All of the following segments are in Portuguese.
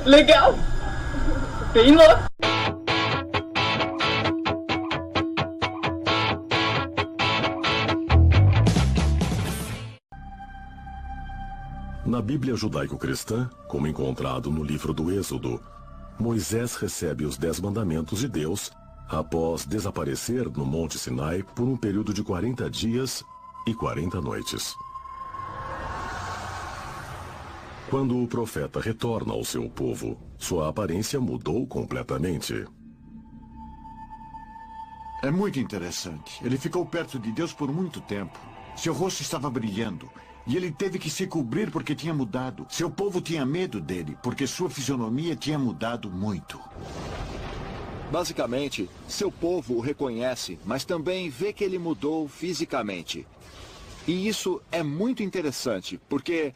Legal. Bem louco. Na Bíblia judaico-cristã, como encontrado no livro do Êxodo, Moisés recebe os 10 mandamentos de Deus após desaparecer no Monte Sinai por um período de 40 dias e 40 noites. Quando o profeta retorna ao seu povo, sua aparência mudou completamente. É muito interessante. Ele ficou perto de Deus por muito tempo. Seu rosto estava brilhando. E ele teve que se cobrir porque tinha mudado. Seu povo tinha medo dele, porque sua fisionomia tinha mudado muito. Basicamente, seu povo o reconhece, mas também vê que ele mudou fisicamente. E isso é muito interessante, porque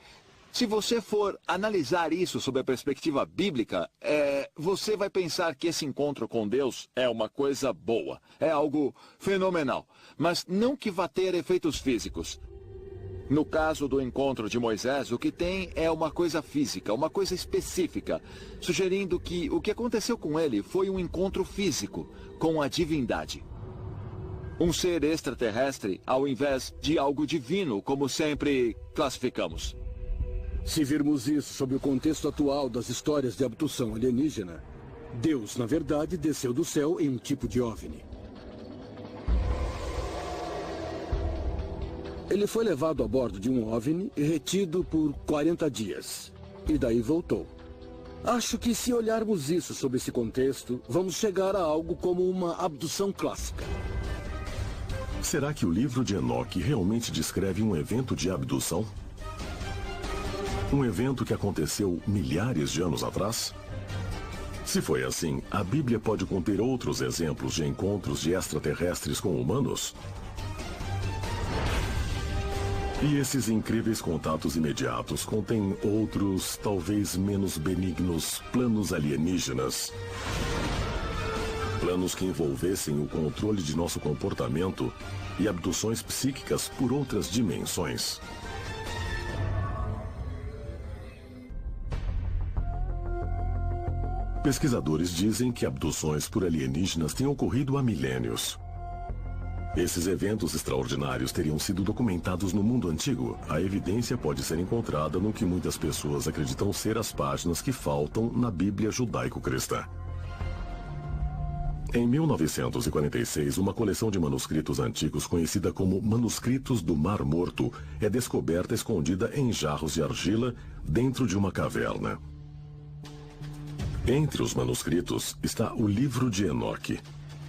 se você for analisar isso sob a perspectiva bíblica, você vai pensar que esse encontro com Deus é uma coisa boa, é algo fenomenal, mas não que vá ter efeitos físicos. No caso do encontro de Moisés, o que tem é uma coisa física, uma coisa específica, sugerindo que o que aconteceu com ele foi um encontro físico com a divindade. Um ser extraterrestre ao invés de algo divino, como sempre classificamos. Se virmos isso sob o contexto atual das histórias de abdução alienígena, Deus, na verdade, desceu do céu em um tipo de OVNI. Ele foi levado a bordo de um OVNI e retido por 40 dias. E daí voltou. Acho que se olharmos isso sob esse contexto, vamos chegar a algo como uma abdução clássica. Será que o livro de Enoque realmente descreve um evento de abdução? Um evento que aconteceu milhares de anos atrás? Se foi assim, a Bíblia pode conter outros exemplos de encontros de extraterrestres com humanos? E esses incríveis contatos imediatos contêm outros, talvez menos benignos, planos alienígenas. Planos que envolvessem o controle de nosso comportamento e abduções psíquicas por outras dimensões. Pesquisadores dizem que abduções por alienígenas têm ocorrido há milênios. Esses eventos extraordinários teriam sido documentados no mundo antigo. A evidência pode ser encontrada no que muitas pessoas acreditam ser as páginas que faltam na Bíblia judaico-cristã. Em 1946, uma coleção de manuscritos antigos conhecida como Manuscritos do Mar Morto é descoberta escondida em jarros de argila dentro de uma caverna. Entre os manuscritos está o livro de Enoque,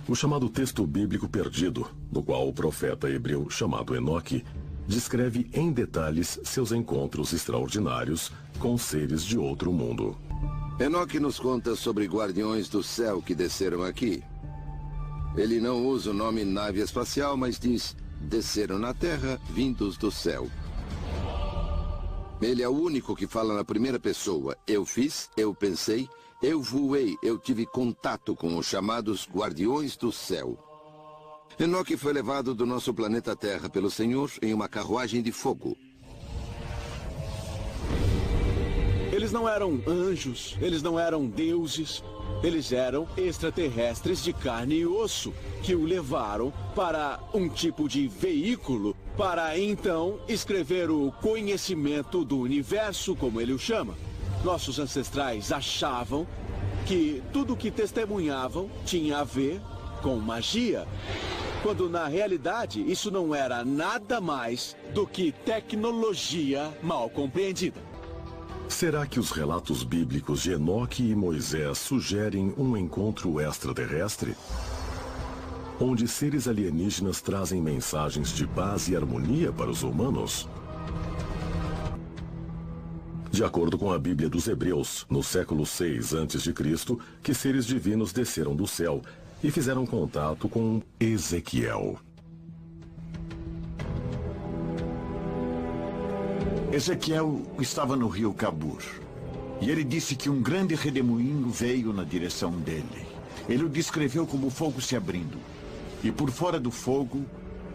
o chamado texto bíblico perdido, no qual o profeta hebreu chamado Enoque descreve em detalhes seus encontros extraordinários com seres de outro mundo. Enoque nos conta sobre guardiões do céu que desceram aqui. Ele não usa o nome nave espacial, mas diz: desceram na terra, vindos do céu. Ele é o único que fala na primeira pessoa. Eu fiz, eu pensei, eu voei, eu tive contato com os chamados guardiões do céu. Enoque foi levado do nosso planeta Terra pelo Senhor em uma carruagem de fogo. Eles não eram anjos, eles não eram deuses, eles eram extraterrestres de carne e osso, que o levaram para um tipo de veículo para, então, escrever o conhecimento do universo, como ele o chama. Nossos ancestrais achavam que tudo o que testemunhavam tinha a ver com magia, quando na realidade isso não era nada mais do que tecnologia mal compreendida. Será que os relatos bíblicos de Enoque e Moisés sugerem um encontro extraterrestre? Onde seres alienígenas trazem mensagens de paz e harmonia para os humanos? De acordo com a Bíblia dos Hebreus, no século 6 a.C., que seres divinos desceram do céu e fizeram contato com Ezequiel. Ezequiel estava no rio Cabur. E ele disse que um grande redemoinho veio na direção dele. Ele o descreveu como fogo se abrindo. E por fora do fogo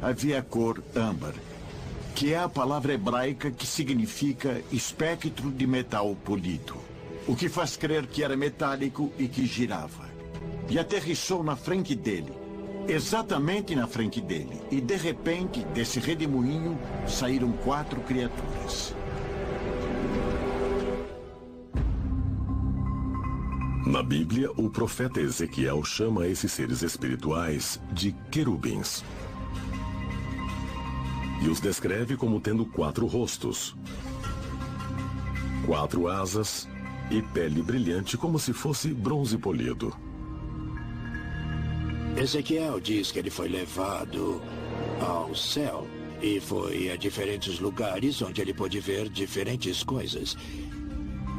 havia a cor âmbar, que é a palavra hebraica que significa espectro de metal polido. o que faz crer que era metálico e que girava. E aterrissou na frente dele, exatamente na frente dele. E de repente, desse redemoinho, saíram 4 criaturas. Na Bíblia, o profeta Ezequiel chama esses seres espirituais de querubins. E os descreve como tendo 4 rostos, 4 asas e pele brilhante como se fosse bronze polido. Ezequiel diz que ele foi levado ao céu e foi a diferentes lugares onde ele pôde ver diferentes coisas.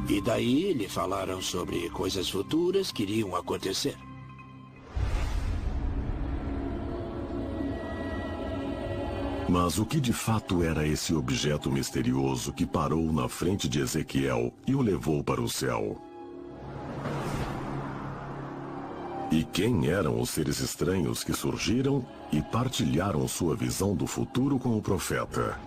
E daí lhe falaram sobre coisas futuras que iriam acontecer. Mas o que de fato era esse objeto misterioso que parou na frente de Ezequiel e o levou para o céu? E quem eram os seres estranhos que surgiram e partilharam sua visão do futuro com o profeta?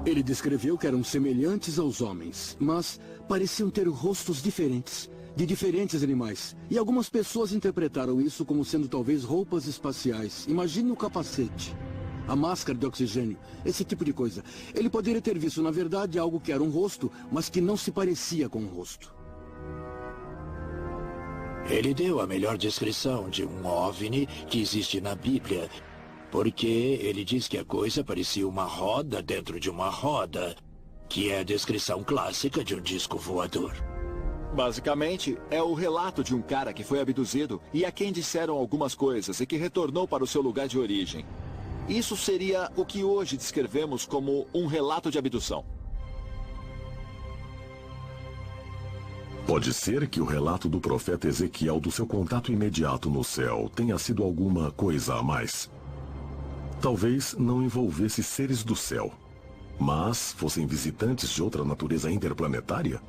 Ele descreveu que eram semelhantes aos homens, mas pareciam ter rostos diferentes, de diferentes animais. E algumas pessoas interpretaram isso como sendo talvez roupas espaciais. Imagine o capacete, a máscara de oxigênio, esse tipo de coisa. Ele poderia ter visto, na verdade, algo que era um rosto, mas que não se parecia com um rosto. Ele deu a melhor descrição de um OVNI que existe na Bíblia, porque ele diz que a coisa parecia uma roda dentro de uma roda, que é a descrição clássica de um disco voador. Basicamente, é o relato de um cara que foi abduzido e a quem disseram algumas coisas e que retornou para o seu lugar de origem. Isso seria o que hoje descrevemos como um relato de abdução. Pode ser que o relato do profeta Ezequiel do seu contato imediato no céu tenha sido alguma coisa a mais. Talvez não envolvesse seres do céu, mas fossem visitantes de outra natureza interplanetária?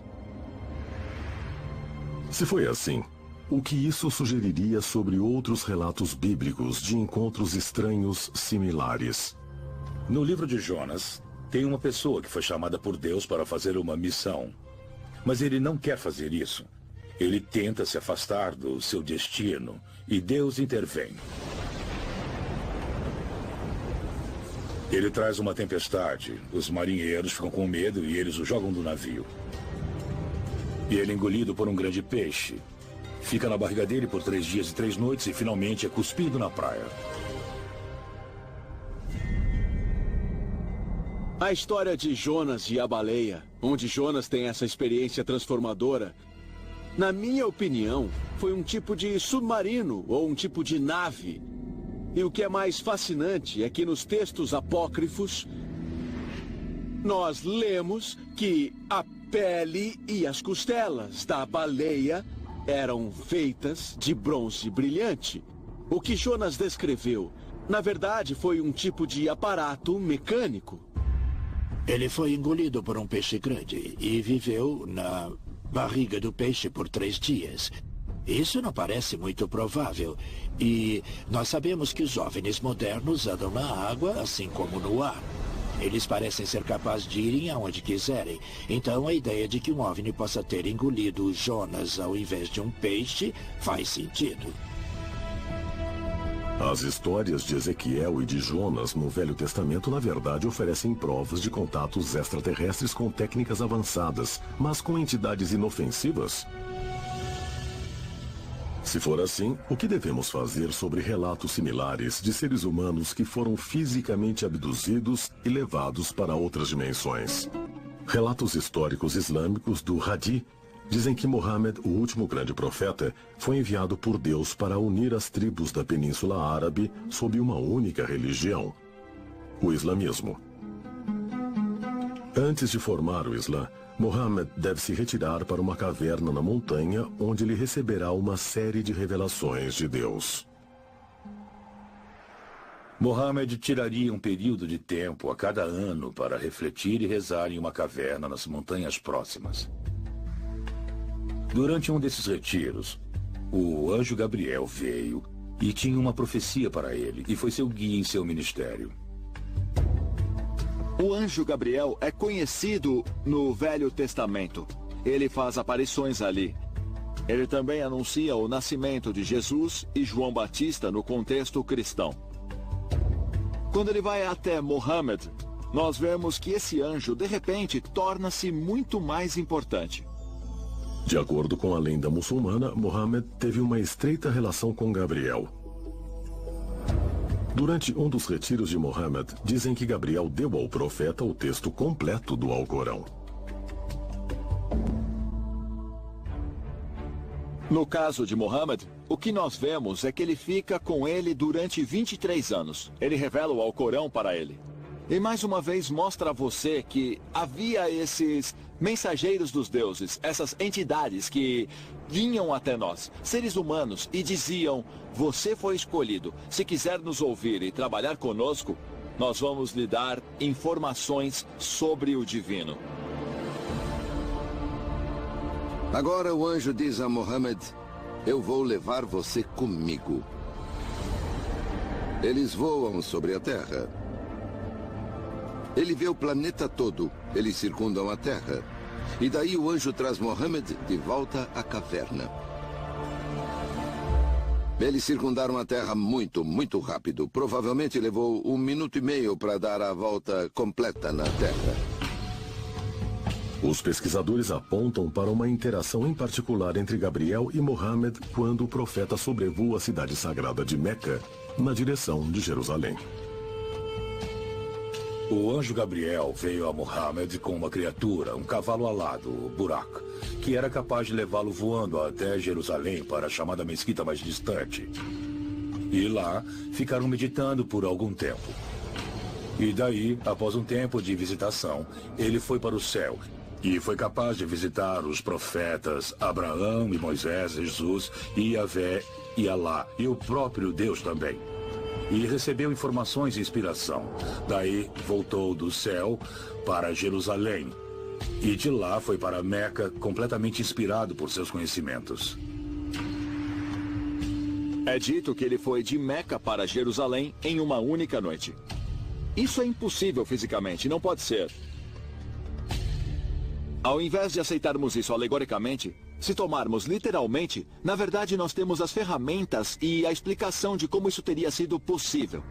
Se foi assim, o que isso sugeriria sobre outros relatos bíblicos de encontros estranhos similares? No livro de Jonas, tem uma pessoa que foi chamada por Deus para fazer uma missão. Mas ele não quer fazer isso. Ele tenta se afastar do seu destino e Deus intervém. Ele traz uma tempestade, os marinheiros ficam com medo e eles o jogam do navio. E ele é engolido por um grande peixe. Fica na barriga dele por 3 dias e 3 noites e finalmente é cuspido na praia. A história de Jonas e a baleia, onde Jonas tem essa experiência transformadora, na minha opinião, foi um tipo de submarino ou um tipo de nave. E o que é mais fascinante é que nos textos apócrifos, nós lemos que a pele e as costelas da baleia eram feitas de bronze brilhante. O que Jonas descreveu, na verdade, foi um tipo de aparato mecânico. Ele foi engolido por um peixe grande e viveu na barriga do peixe por 3 dias. Isso não parece muito provável. E nós sabemos que os OVNIs modernos andam na água, assim como no ar. Eles parecem ser capazes de irem aonde quiserem. Então a ideia de que um OVNI possa ter engolido o Jonas ao invés de um peixe faz sentido. As histórias de Ezequiel e de Jonas no Velho Testamento, na verdade, oferecem provas de contatos extraterrestres com técnicas avançadas, mas com entidades inofensivas. Se for assim, o que devemos fazer sobre relatos similares de seres humanos que foram fisicamente abduzidos e levados para outras dimensões? Relatos históricos islâmicos do Hadith dizem que Muhammad, o último grande profeta, foi enviado por Deus para unir as tribos da Península Árabe sob uma única religião, o islamismo. Antes de formar o Islã, Muhammad deve se retirar para uma caverna na montanha, onde ele receberá uma série de revelações de Deus. Muhammad tiraria um período de tempo a cada ano para refletir e rezar em uma caverna nas montanhas próximas. Durante um desses retiros, o anjo Gabriel veio e tinha uma profecia para ele, e foi seu guia em seu ministério. O anjo Gabriel é conhecido no Velho Testamento. Ele faz aparições ali. Ele também anuncia o nascimento de Jesus e João Batista no contexto cristão. Quando ele vai até Mohammed, nós vemos que esse anjo, de repente, torna-se muito mais importante. De acordo com a lenda muçulmana, Mohammed teve uma estreita relação com Gabriel. Durante um dos retiros de Mohammed, dizem que Gabriel deu ao profeta o texto completo do Alcorão. No caso de Mohammed, o que nós vemos é que ele fica com ele durante 23 anos. Ele revela o Alcorão para ele. E mais uma vez mostra a você que havia esses mensageiros dos deuses, essas entidades que vinham até nós, seres humanos, e diziam: você foi escolhido. Se quiser nos ouvir e trabalhar conosco, nós vamos lhe dar informações sobre o divino. Agora o anjo diz a Mohammed: eu vou levar você comigo. Eles voam sobre a Terra. Ele vê o planeta todo. Eles circundam a Terra. E daí o anjo traz Mohammed de volta à caverna. Eles circundaram a Terra muito, muito rápido. Provavelmente levou 1 minuto e meio para dar a volta completa na Terra. Os pesquisadores apontam para uma interação em particular entre Gabriel e Mohammed quando o profeta sobrevoa a cidade sagrada de Meca, na direção de Jerusalém. O anjo Gabriel veio a Mohammed com uma criatura, um cavalo alado, o Burak, que era capaz de levá-lo voando até Jerusalém para a chamada mesquita mais distante. E lá ficaram meditando por algum tempo. E daí, após um tempo de visitação, ele foi para o céu e foi capaz de visitar os profetas Abraão e Moisés, Jesus e Yahvé e Alá, e o próprio Deus também. E recebeu informações e inspiração. Daí voltou do céu para Jerusalém. E de lá foi para Meca, completamente inspirado por seus conhecimentos. É dito que ele foi de Meca para Jerusalém em uma única noite. Isso é impossível fisicamente, não pode ser. Ao invés de aceitarmos isso alegoricamente, se tomarmos literalmente, na verdade nós temos as ferramentas e a explicação de como isso teria sido possível.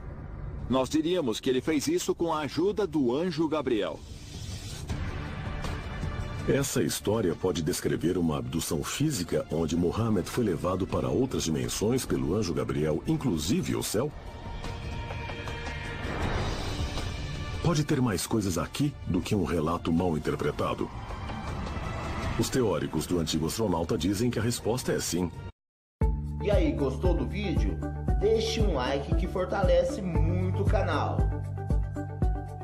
Nós diríamos que ele fez isso com a ajuda do anjo Gabriel. Essa história pode descrever uma abdução física onde Mohammed foi levado para outras dimensões pelo anjo Gabriel, inclusive o céu? Pode ter mais coisas aqui do que um relato mal interpretado? Os teóricos do antigo astronauta dizem que a resposta é sim. E aí, gostou do vídeo? Deixe um like que fortalece muito o canal.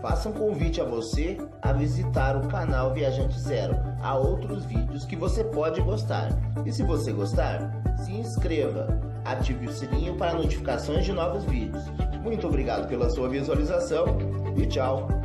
Faça um convite a você a visitar o canal Viajante Zero. Há outros vídeos que você pode gostar. E se você gostar, se inscreva. Ative o sininho para notificações de novos vídeos. Muito obrigado pela sua visualização e tchau!